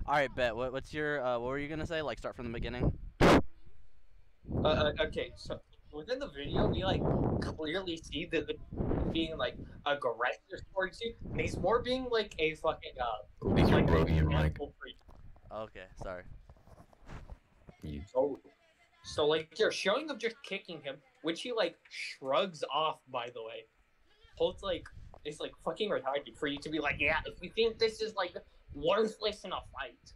All right, bet. What's your what were you gonna say? Like, start from the beginning. Okay, so within the video, we like clearly see that the being like aggressive towards you, and he's more being like a fucking I think you're like broken your mic. example for you. Okay, sorry. You. So, so like you're showing him just kicking him, which he like shrugs off. By the way, holds like it's like fucking retarded for you to be like, yeah, if you think this is like worthless in a fight.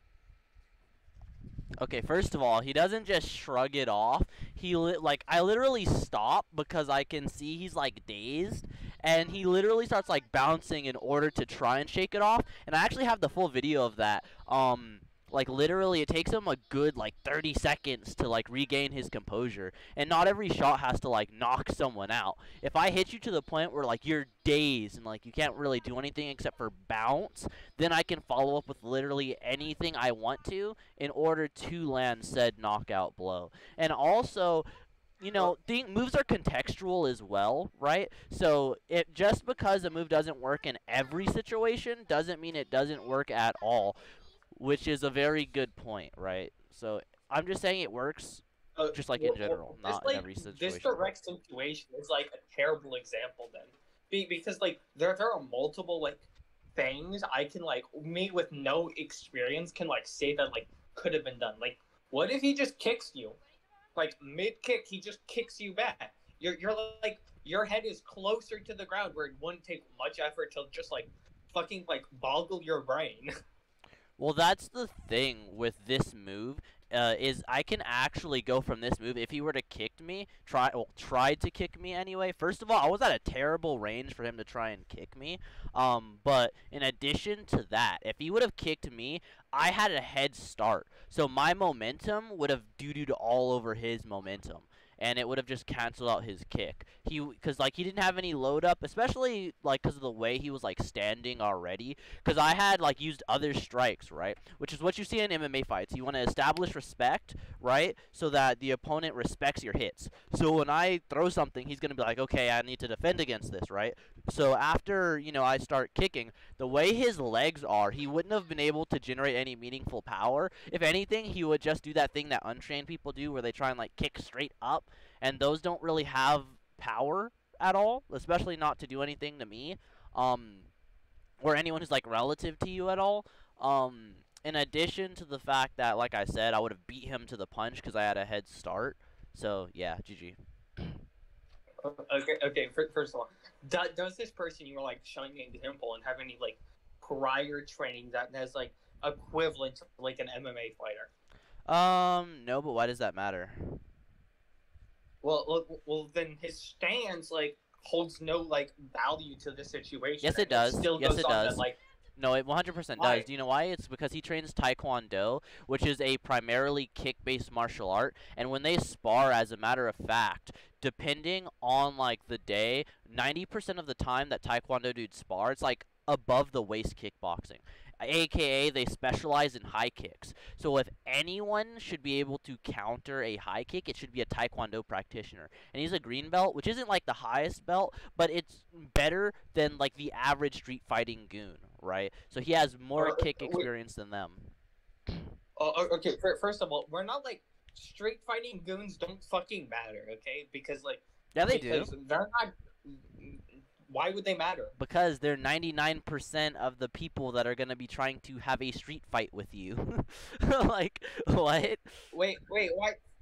Okay, first of all, he doesn't just shrug it off. Like I literally stop because I can see he's like dazed, and he literally starts like bouncing in order to try and shake it off. And I actually have the full video of that. Like literally, it takes him a good like 30 seconds to like regain his composure, and not every shot has to like knock someone out. If I hit you to the point where like you're dazed and like you can't really do anything except for bounce, then I can follow up with literally anything I want to in order to land said knockout blow. And also, you know, moves are contextual as well, right? So it just because a move doesn't work in every situation doesn't mean it doesn't work at all, which is a very good point, right? So I'm just saying it works just like in general, This not in like every this situation. direct situation is like a terrible example then, because like there are multiple like things I can like me with no experience can like say that like could have been done. Like, what if he just kicks you, like mid kick, he just kicks you back. You're like your head is closer to the ground where it wouldn't take much effort to just like fucking like boggle your brain. Well, that's the thing with this move. Is I can actually go from this move if he were to kick me, tried to kick me anyway. First of all, I was at a terrible range for him to try and kick me. But in addition to that, if he would have kicked me, I had a head start, so my momentum would have doo-dooed all over his momentum, and it would have just canceled out his kick. Because like he didn't have any load up, especially like because of the way he was like standing already. Because I had like used other strikes, right? Which is what you see in MMA fights. You want to establish respect, right? So that the opponent respects your hits. So when I throw something, he's gonna be like, okay, I need to defend against this, right? So after I start kicking, the way his legs are, he wouldn't have been able to generate any meaningful power. If anything, he would just do that thing that untrained people do, where they try and like kick straight up, and those don't really have power at all, especially not to do anything to me, or anyone who's like relative to you at all. In addition to the fact that, like I said, I would have beat him to the punch because I had a head start. So yeah, GG. Okay. First of all, does this person you were like showing an example and have any like prior training that has like equivalent to like an MMA fighter? No, but why does that matter? Well, then his stance like holds no like value to the situation. Yes, it And it does. still Yes, goes it on that does. like No, it 100% does. why? Do you know why? It's because he trains Taekwondo, which is a primarily kick-based martial art. And when they spar, as a matter of fact, depending on like the day, 90% of the time that Taekwondo dudes spar, it's like above the waist kickboxing. AKA, they specialize in high kicks. So if anyone should be able to counter a high kick, it should be a Taekwondo practitioner. And he's a green belt, which isn't like the highest belt, but it's better than like the average street fighting goon, right? So he has more kick Wait, experience than them. okay. First of all, we're not like straight fighting goons don't fucking matter, okay? Because like Yeah, they do. because they're not. Why would they matter? Because they're 99% of the people that are going to be trying to have a street fight with you. Like, what? Why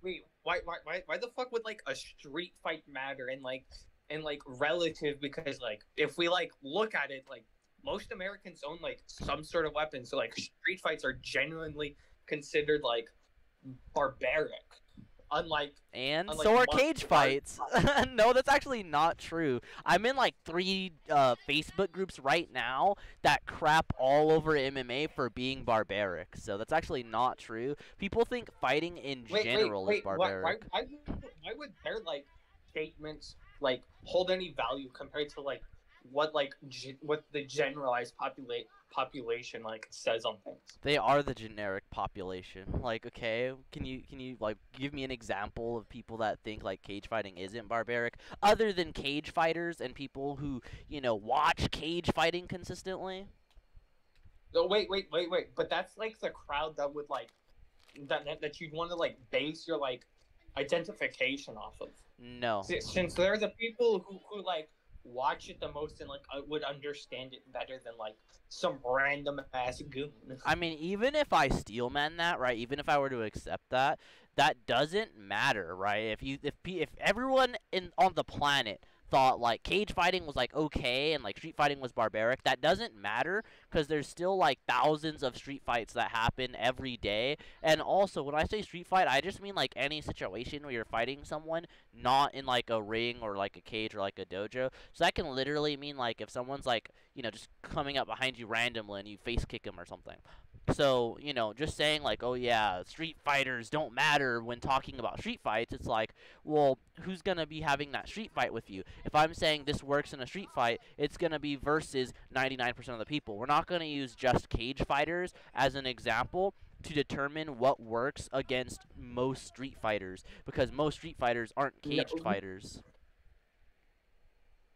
the fuck would like a street fight matter and like relative? Because like if we like look at it, like most Americans own like some sort of weapon, so like street fights are genuinely considered like barbaric, unlike And unlike so are cage martial arts. fights. No, that's actually not true. I'm in like 3 Facebook groups right now that crap all over MMA for being barbaric. So that's actually not true. People think fighting in general is barbaric. Why would their like statements like hold any value compared to like what like what the generalized population like says on things? They are the generic population. Like, okay, can you like give me an example of people that think like cage fighting isn't barbaric, other than cage fighters and people who watch cage fighting consistently? No, wait. But that's like the crowd that would like that you'd want to like base your like identification off of. No. Since they're the people who like watch it the most and like would understand it better than like some random ass goon. I mean, even if I steelman that, right? Even if I were to accept that, that doesn't matter, right? If everyone in on the planet thought like cage fighting was like okay and like street fighting was barbaric, that doesn't matter because there's still like thousands of street fights that happen every day. And also, when I say street fight, I just mean like any situation where you're fighting someone, not in like a ring or like a cage or like a dojo. So that can literally mean like if someone's like just coming up behind you randomly and you face kick him or something. So, just saying like, oh yeah, street fighters don't matter when talking about street fights, it's like, well, who's going to be having that street fight with you? If I'm saying this works in a street fight, it's going to be versus 99% of the people. We're not going to use just cage fighters as an example to determine what works against most street fighters, because most street fighters aren't caged fighters.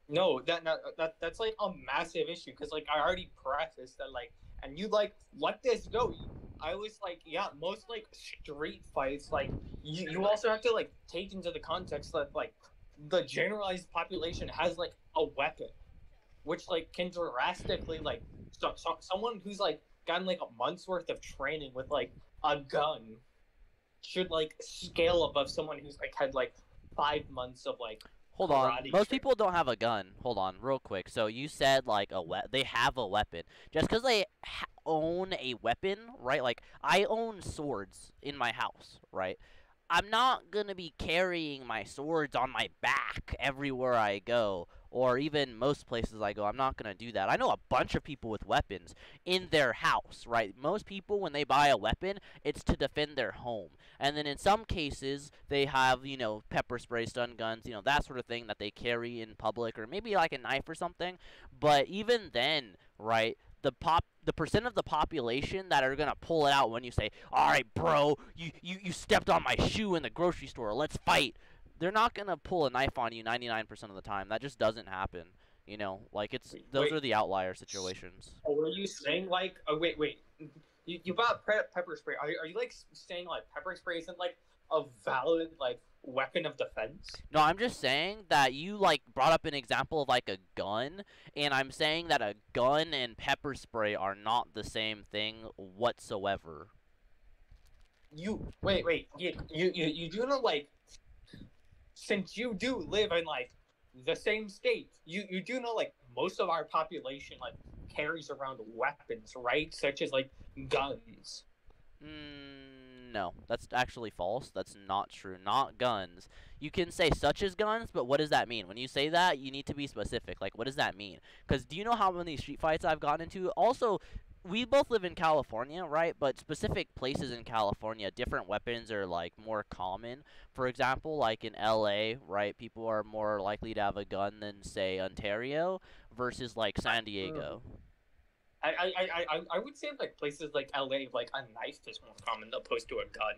No, that's like a massive issue because like I already prefaced that like, and you like let this go. I was like, yeah, most like street fights, like you also have to like take into the context that like the generalized population has like a weapon, which like can drastically like someone who's like gotten like a month's worth of training with like a gun should like scale above someone who's like had like 5 months of like. Hold on. Most people don't have a gun. Hold on, real quick. So you said like they have a weapon. Just because they own a weapon, right? Like I own swords in my house, right? I'm not gonna be carrying my swords on my back everywhere I go, or even most places I go. I'm not gonna do that. I know a bunch of people with weapons in their house, right? Most people, when they buy a weapon, it's to defend their home. And then in some cases, they have, pepper spray, stun guns, that sort of thing that they carry in public, or maybe like a knife or something. But even then, right, the percent of the population that are gonna pull it out when you say, all right, bro, you stepped on my shoe in the grocery store, let's fight. They're not gonna pull a knife on you 99% of the time. That just doesn't happen. Like those are the outlier situations. Oh, were you saying like? Oh, wait. You bought pepper spray. Are you like saying like pepper spray isn't like a valid like weapon of defense? No, I'm just saying that you like brought up an example of like a gun, and I'm saying that a gun and pepper spray are not the same thing whatsoever. Wait. You do know like, since you do live in like the same state, you do know like most of our population like carries around weapons, right? Such as like guns. No, that's actually false. That's not true. Not guns. You can say such as guns, but what does that mean? When you say that, you need to be specific. Like, what does that mean? Because do you know how many street fights I've gotten into? Also, we both live in California, right? But specific places in California, different weapons are, like, more common. For example, like in LA, right? People are more likely to have a gun than, say, Ontario versus, like, San Diego. I would say like places like LA, like a knife is more common opposed to a gun.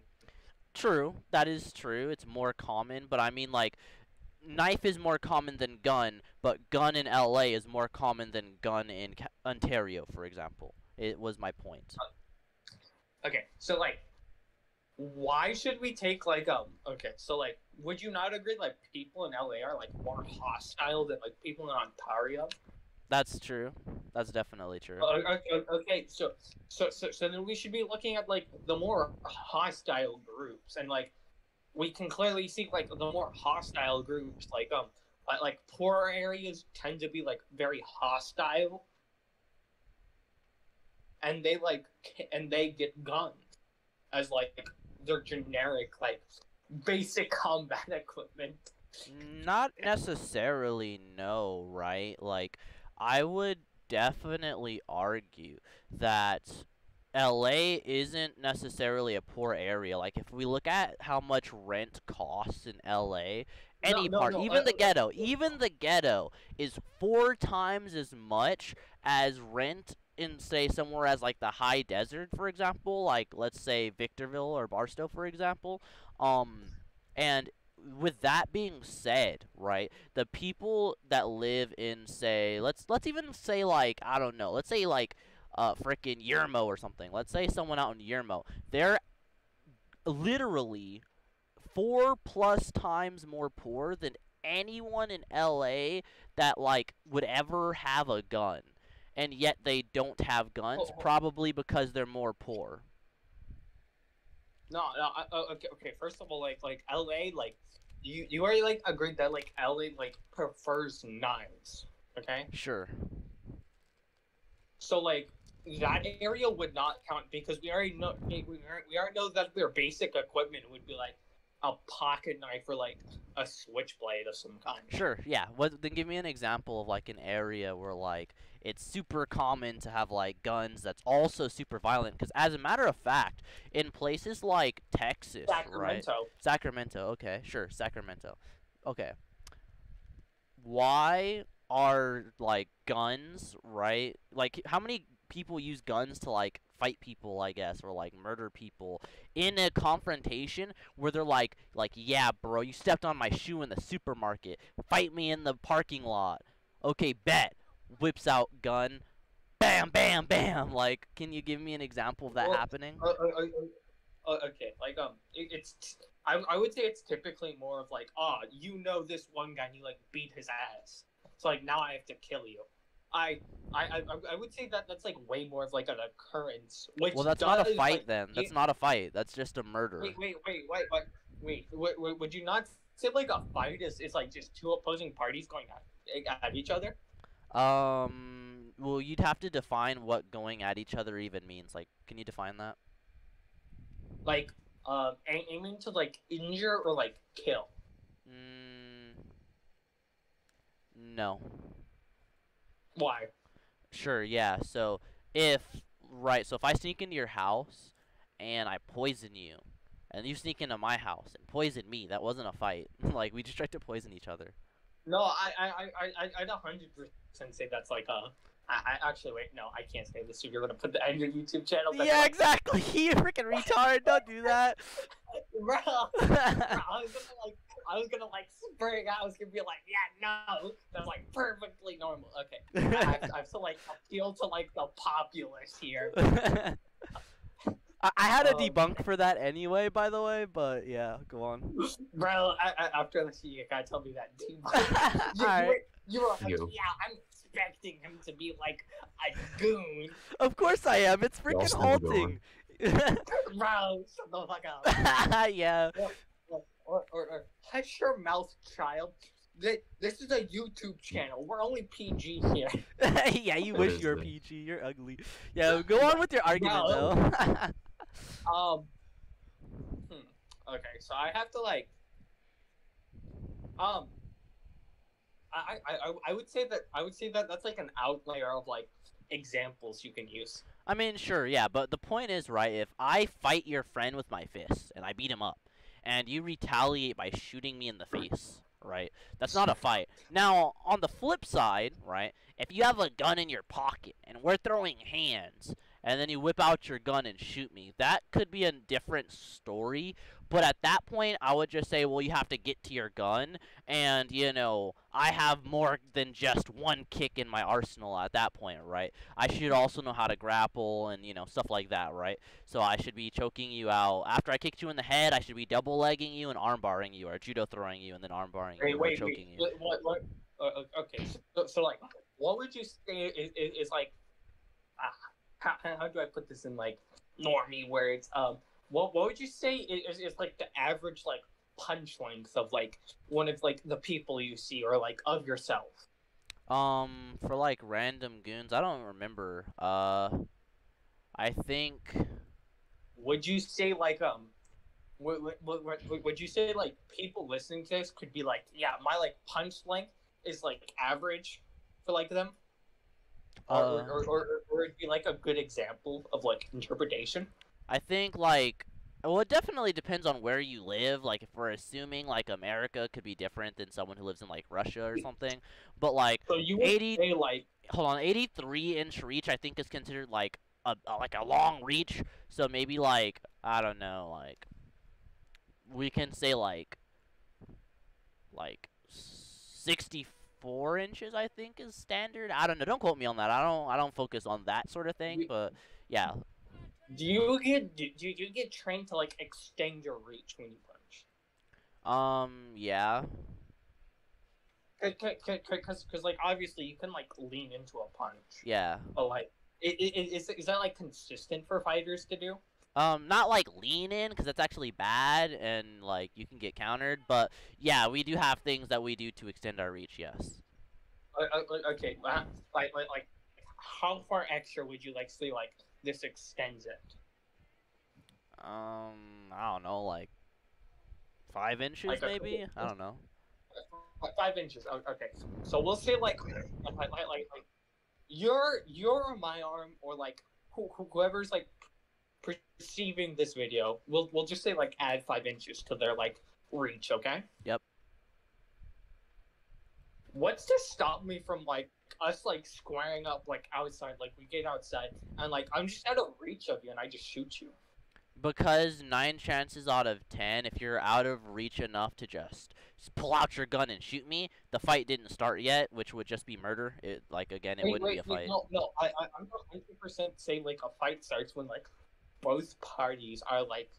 True, that is true. It's more common, but I mean like knife is more common than gun, but gun in LA is more common than gun in Ontario, for example. It was my point. Okay, so like, why should we take like okay, so like, would you not agree like people in LA are like more hostile than like people in Ontario? That's true. That's definitely true. Okay. So then we should be looking at like the more hostile groups, and like we can clearly see like the more hostile groups, like poorer areas tend to be like very hostile, and they get guns as like their generic like basic combat equipment. Not necessarily, no, right? Like, I would definitely argue that LA isn't necessarily a poor area. Like, if we look at how much rent costs in LA, even the ghetto is 4 times as much as rent in, say, somewhere as, like, the high desert, for example, like, let's say, Victorville or Barstow, for example, and with that being said, right, the people that live in, say, let's even say, like, I don't know, let's say, like, frickin' Yermo or something. Let's say someone out in Yermo, they're literally 4+ times more poor than anyone in LA that like would ever have a gun, and yet they don't have guns, Oh, probably because they're more poor. no, okay, okay. First of all, like LA, like you already like agreed that like LA like prefers knives. Okay, Sure. so like that area would not count because we already know that their basic equipment would be like a pocket knife or like a switchblade of some kind. Sure, yeah. Then give me an example of like an area where like it's super common to have like guns that's also super violent. Because as a matter of fact, in places like Texas, right? Sacramento. Sacramento. Okay, sure, Sacramento. Okay. Why are like guns, right? Like how many people use guns to like fight people, I guess, or like murder people in a confrontation where they're like, yeah, bro, you stepped on my shoe in the supermarket. Fight me in the parking lot. Okay, bet. Whips out gun. Bam, bam, bam. Like, can you give me an example of that Well, happening? Okay, like I would say it's typically more of like, you know this one guy and you like beat his ass, so like now I have to kill you. I would say that that's like way more of like an occurrence. Which Well, that's not a does, fight like, then. That's not a fight. That's just a murder. wait. Would you not say like a fight is like just two opposing parties going at each other? Well, you'd have to define what going at each other even means. Like, can you define that? Like aiming to like injure or like kill. No. Why? Sure, yeah. So if I sneak into your house and I poison you, and you sneak into my house and poison me, that wasn't a fight. Like we just tried to poison each other. No, I'd 100% say that's like a. I actually wait. No, I can't say this. If you're gonna put that on your YouTube channel, that's Yeah, like, exactly. You freaking retard! Don't do that. bro, I was gonna like spring. I was gonna be like, yeah, no, that's like perfectly normal. Okay, I have to like appeal to like the populace here. I had a debunk for that anyway, by the way, but yeah, go on. Bro, after this, you gotta tell me that. Alright. You were like, You. yeah, I'm expecting him to be like a goon. Of course I am. It's Y'all freaking still halting. Bro, shut the fuck up. Yeah. Or hush your mouth, child. This is a YouTube channel. We're only PG here. Yeah, you What wish is you were this? PG. You're ugly. Yeah, go on with your argument No. though. Okay, so I have to like. I would say that that's like an outlier of like examples you can use. I mean, sure, yeah, but the point is, right, if I fight your friend with my fists and I beat him up, and you retaliate by shooting me in the face, right, that's not a fight. Now, on the flip side, right, if you have a gun in your pocket and we're throwing hands, and then you whip out your gun and shoot me, that could be a different story. But at that point, I would just say, well, you have to get to your gun, and, you know, I have more than just one kick in my arsenal at that point, right? I should also know how to grapple and, you know, stuff like that, right? So I should be choking you out. After I kicked you in the head, I should be double legging you and arm barring you, or judo throwing you and then arm barring you, or choking you. What? Okay, so like, what would you say is like, how do I put this in like normie words? What would you say is like the average like punch length of like one of like the people you see or like of yourself? For like random goons, I don't remember. I think. Would you say like would you say like people listening to this could be like, yeah, my like punch length is like average for like them? Or it'd be like a good example of like interpretation? I think like, well, it definitely depends on where you live. Like if we're assuming like America could be different than someone who lives in like Russia or something, but like So you would 80 say like, hold on, 83-inch reach I think is considered like a long reach. So maybe like, I don't know, like we can say like 60 4 inches, I think, is standard. I don't know. Don't quote me on that. I don't focus on that sort of thing. But yeah. Do you get trained to like extend your reach when you punch? Yeah. Cause like obviously you can like lean into a punch, Yeah. but like is that like consistent for fighters to do? Not like lean in, because that's actually bad and like you can get countered. But yeah, we do have things that we do to extend our reach. Yes. Okay, like how far extra would you like say like this extends it? I don't know, like 5 inches Like maybe. I don't know. 5 inches. Okay, so we'll say like your my arm or like whoever's like perceiving this video. We'll just say like add 5 inches to their like reach. Okay. Yep. What's to stop me from like us like squaring up like outside, like we get outside and like I'm just out of reach of you and I just shoot you? Because 9 chances out of 10, if you're out of reach enough to just pull out your gun and shoot me, the fight didn't start yet, which would just be murder. It like again, it wouldn't be a fight. No, I'm 100% saying like a fight starts when like both parties are like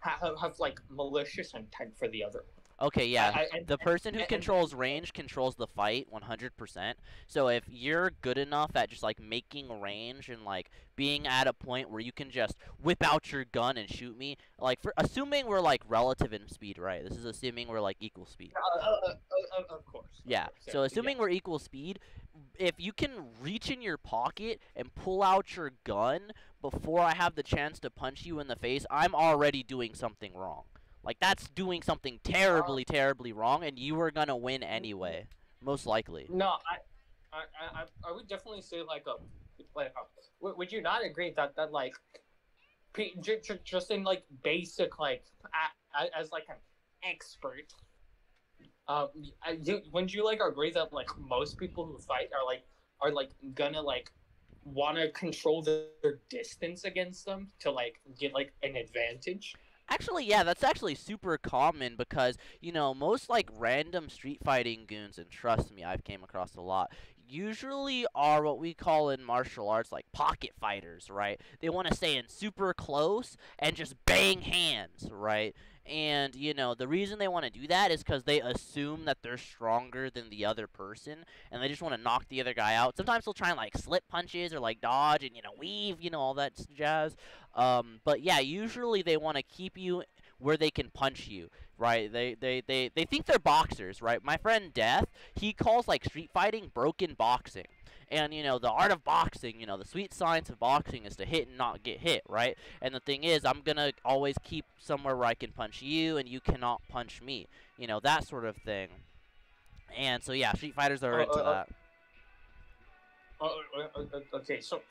have like malicious intent for the other. Okay, yeah. The person who controls range controls the fight 100%. So if you're good enough at just like making range and like being at a point where you can just whip out your gun and shoot me, like assuming we're like relative in speed, right? This is assuming we're like equal speed. Of course. Yeah. So assuming we're equal speed, if you can reach in your pocket and pull out your gun before I have the chance to punch you in the face, I'm already doing something wrong. Like, that's doing something terribly, terribly wrong, and you are gonna win anyway, most likely. No, I would definitely say would you not agree that like just in like basic like as like an expert, wouldn't you like agree that like most people who fight are gonna like want to control their distance against them to like get like an advantage? Actually, yeah, that's actually super common because, you know, most, like, random street fighting goons, and trust me, I've came across a lot, usually are what we call in martial arts, like, pocket fighters, right? They want to stay in super close and just bang hands, right? And, you know, the reason they want to do that is because they assume that they're stronger than the other person, and they just want to knock the other guy out. Sometimes they'll try and, like, slip punches or, like, dodge and, you know, weave, you know, all that jazz. But yeah, usually they want to keep you where they can punch you, right? They think they're boxers, right? My friend Death, he calls like street fighting broken boxing. And, you know, the art of boxing, you know, the sweet science of boxing is to hit and not get hit, right? And the thing is, I'm going to always keep somewhere where I can punch you and you cannot punch me. You know, that sort of thing. And so, yeah, street fighters are into that. Okay, so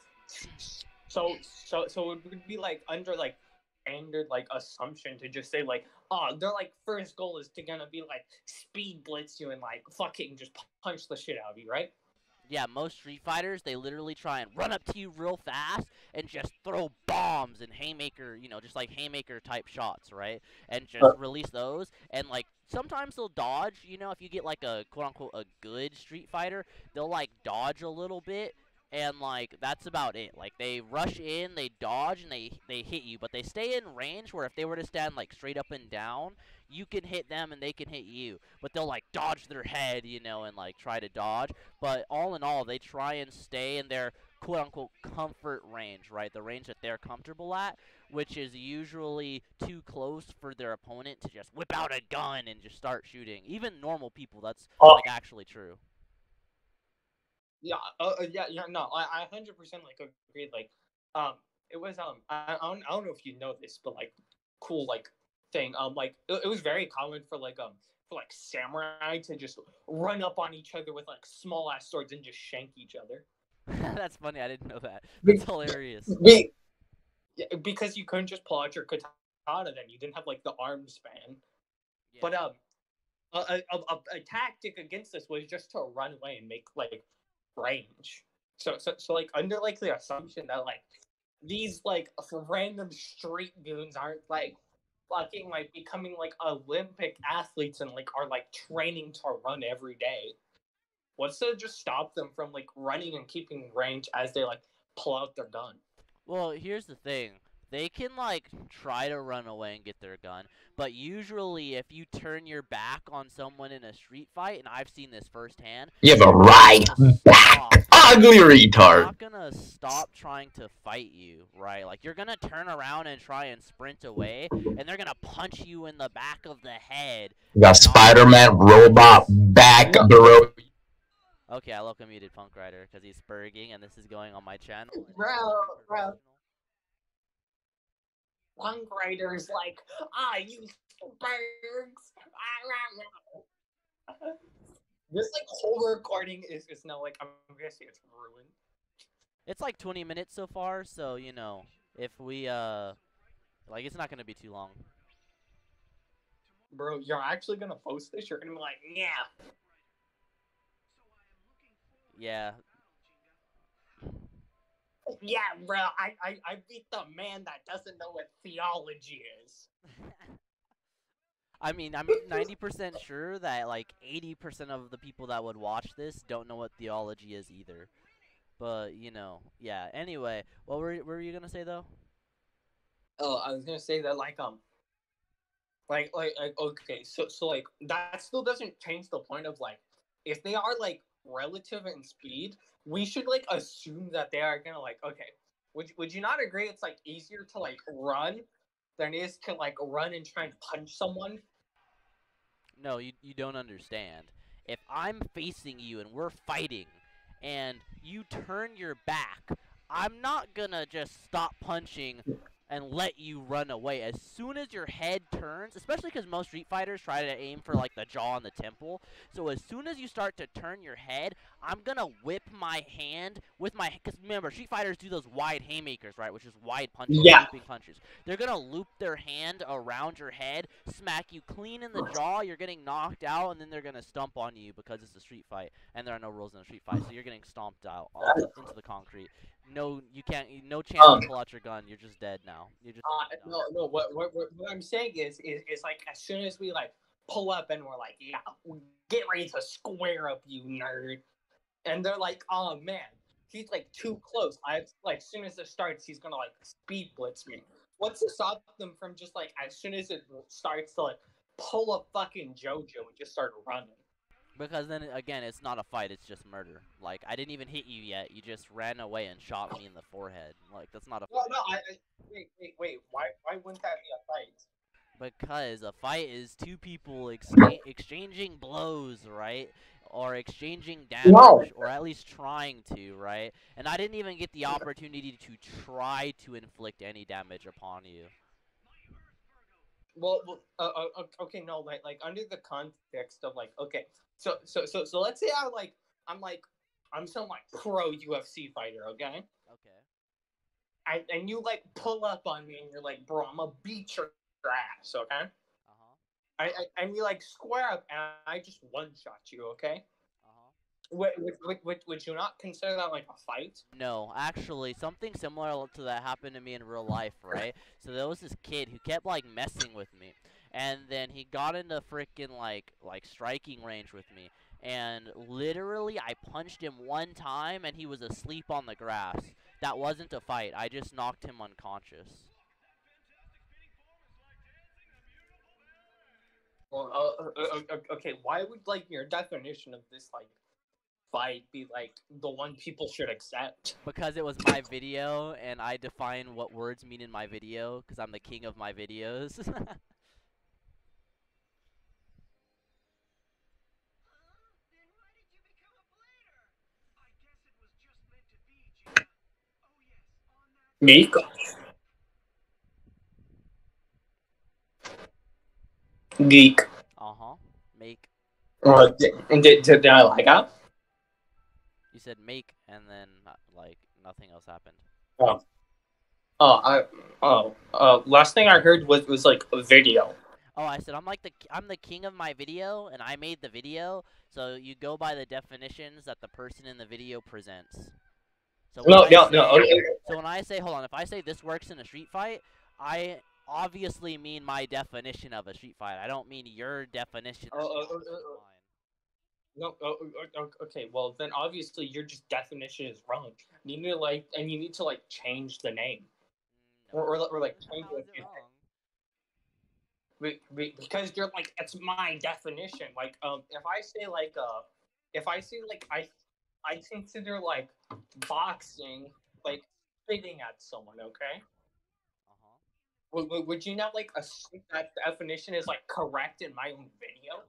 it would be like under like standard like assumption to just say like, oh, their like first goal is to gonna be like speed blitz you and like fucking just punch the shit out of you, right? Yeah, most street fighters, they literally try and run up to you real fast and just throw bombs and haymaker, you know, just like haymaker type shots, right? And just release those. And like sometimes they'll dodge, you know, if you get like a quote unquote a good street fighter, they'll like dodge a little bit. And, like, that's about it. Like, they rush in, they dodge, and they hit you. But they stay in range where if they were to stand, like, straight up and down, you can hit them and they can hit you. But they'll, like, dodge their head, you know, and, like, try to dodge. But all in all, they try and stay in their quote-unquote comfort range, right? The range that they're comfortable at, which is usually too close for their opponent to just whip out a gun and just start shooting. Even normal people, that's, like, actually true. Yeah, no, I 100% like agreed. Like, it was I don't know if you know this, but like, cool like thing. Like it was very common for like samurai to just run up on each other with like small ass swords and just shank each other. That's funny. I didn't know that. That's hilarious. Because you couldn't just pull out your katana, then you didn't have like the arm span. Yeah. But a tactic against this was just to run away and make like range. So like under like the assumption that like these like random street goons aren't like fucking like becoming like Olympic athletes and like are like training to run every day. What's to just stop them from like running and keeping range as they like pull out their gun? Well, here's the thing. They can, like, try to run away and get their gun, but usually if you turn your back on someone in a street fight, and I've seen this firsthand, You have a right back, ugly they're retard. not gonna stop trying to fight you, right? Like, you're gonna turn around and try and sprint away, and they're gonna punch you in the back of the head. You got Spider-Man robot back, bro. Okay, I look muted Punk Rider because he's spurging, and this is going on my channel. and it's Bro, not bro. professional. Punk Rider's like, you birds. This like whole recording is now like I'm gonna say it's ruined. It's like 20 minutes so far, so you know, if we like, it's not gonna be too long. Bro, you're actually gonna post this? You're gonna be like, yeah. Yeah. Yeah, bro, I beat the man that doesn't know what theology is. I mean, I'm 90% sure that like 80% of the people that would watch this don't know what theology is either. But you know, yeah. Anyway, what were you gonna say though? Oh, I was gonna say that like okay, so like that still doesn't change the point of like if they are like relative in speed, we should like assume that they are gonna like okay. Would you not agree it's like easier to like run than it is to like run and try and punch someone? No, you don't understand. If I'm facing you and we're fighting, and you turn your back, I'm not gonna just stop punching and let you run away. As soon as your head turns, especially because most Street Fighters try to aim for like the jaw and the temple, so as soon as you start to turn your head, I'm gonna whip my hand with my, because remember, Street Fighters do those wide haymakers, right, which is wide punches, Yeah. looping punches. They're gonna loop their hand around your head, smack you clean in the jaw, you're getting knocked out, and then they're gonna stomp on you because it's a street fight, and there are no rules in a street fight, so you're getting stomped out into the concrete. No, you can't. No chance to pull out your gun. You're just dead now. You're just dead now. No. What I'm saying is like as soon as we like pull up and we're like, yeah, get ready to square up, you nerd, and they're like, oh man, he's like too close. I like as soon as it starts, he's gonna like speed blitz me. What's to stop them from just like as soon as it starts to like pull a fucking JoJo and just start running? Because then again, it's not a fight. It's just murder. Like, I didn't even hit you yet. You just ran away and shot me in the forehead. Like, that's not a fight. No. Wait. Why wouldn't that be a fight? Because a fight is two people exchanging blows, right? Or exchanging damage, No. or at least trying to, right? And I didn't even get the opportunity to try to inflict any damage upon you. Well, okay, no, like under the context of like, okay, so let's say I'm some like pro UFC fighter, okay? Okay. And you like pull up on me and you're like, bro, I'm gonna beat your ass, okay? And we like square up and I just one shot you, okay? Would you not consider that like a fight? No, actually, something similar to that happened to me in real life, right? So there was this kid who kept, like, messing with me. And then he got into frickin', like striking range with me. And literally, I punched him one time, and he was asleep on the grass. That wasn't a fight. I just knocked him unconscious. Well, okay, why would, like, your definition of this, like, fight be like the one people should accept? Because it was my video, and I define what words mean in my video, because I'm the king of my videos. Meek? Geek. Make. Did I like that? You said make, and then, like, nothing else happened. Last thing I heard was like a video. Oh, I said I'm the king of my video, and I made the video, so you go by the definitions that the person in the video presents. So So when I say, hold on, if I say this works in a street fight, I obviously mean my definition of a street fight. I don't mean your definition. No, okay. Well, then obviously your just definition is wrong. You need to change the name, or like change How is it it wrong? because you're like that's my definition. Like if I say like I consider like boxing like spitting at someone. Okay, Uh-huh. would you not like assume that definition is like correct in my own video?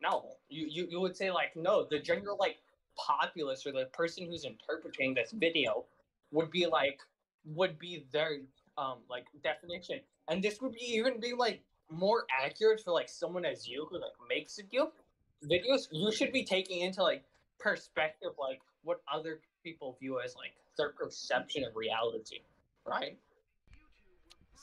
No, you would say like no, the general like populace or the person who's interpreting this video would be like would be their like definition, and this would be even be like more accurate for like someone as you who like makes videos. You should be taking into like perspective like what other people view as like their perception of reality, right?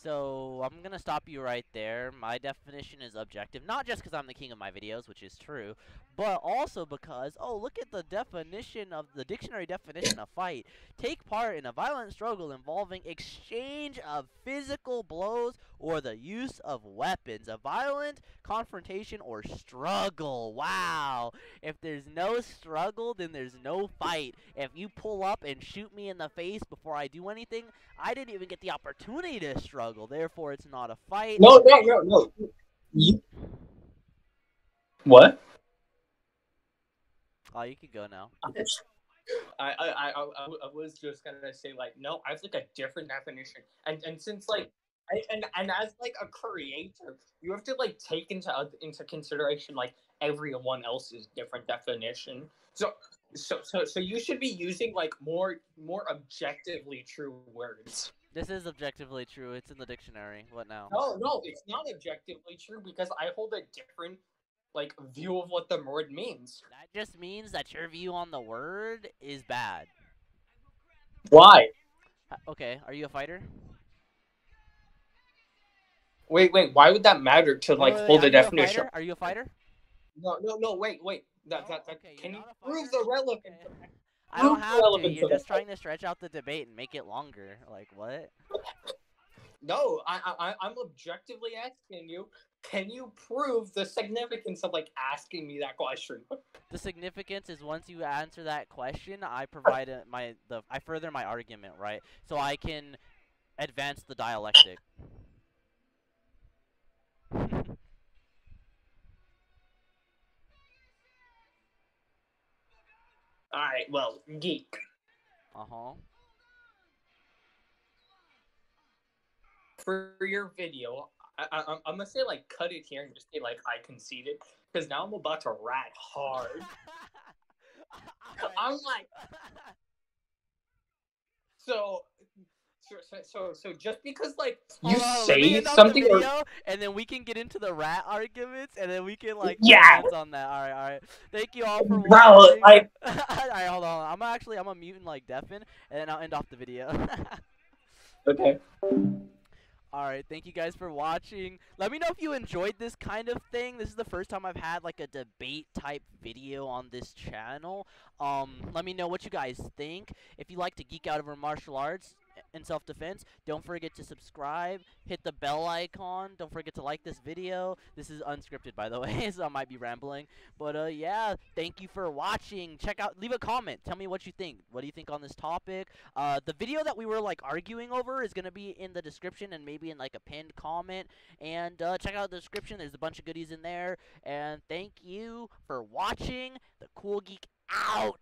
So I'm gonna stop you right there. My definition is objective, not just because I'm the king of my videos, which is true, but also because, oh, look at the definition of the dictionary definition of fight. Take part in a violent struggle involving exchange of physical blows or the use of weapons. A violent confrontation or struggle. Wow. If there's no struggle, then there's no fight. If you pull up and shoot me in the face before I do anything, I didn't even get the opportunity to struggle. Therefore, it's not a fight. No. You... What? Oh, you can go now. I was just gonna say like no, I have like a different definition, and since like and as like a creator, you have to like take into consideration like everyone else's different definition. So you should be using like more objectively true words. This is objectively true. It's in the dictionary. What now? No, it's not objectively true because I hold a different like view of what the word means. That just means that your view on the word is bad. Why? Okay, are you a fighter? Wait. Why would that matter to like hold a definition? Are you a fighter? No. Wait. Okay, can you not a prove fighter? the relevance? Okay. I don't have to. relevance You're of just it. trying to stretch out the debate and make it longer. Like what? No, I'm objectively asking you. Can you prove the significance of like asking me that question? The significance is once you answer that question, I provide I further my argument, right? So I can advance the dialectic. All right, well, geek. Uh-huh. For your video, I'm gonna say like cut it here and just say like I conceded because now I'm about to rat hard. I'm like, so just because like you say something video, or and then we can get into the rat arguments, and then we can like yeah on that. All right. Thank you all for bro, watching. like all right, hold on. I'm a mute and like deafen, and then I'll end off the video. okay. Alright, thank you guys for watching. Let me know if you enjoyed this kind of thing. This is the first time I've had like a debate type video on this channel. Let me know what you guys think. If you like to geek out over martial arts and self-defense, don't forget to subscribe, hit the bell icon, don't forget to like this video. This is unscripted, by the way, so I might be rambling. But yeah, thank you for watching. Leave a comment. Tell me what you think. What do you think on this topic? The video that we were like arguing over is gonna be in the description and maybe in like a pinned comment. And check out the description. There's a bunch of goodies in there. And thank you for watching. The Cool Geek out.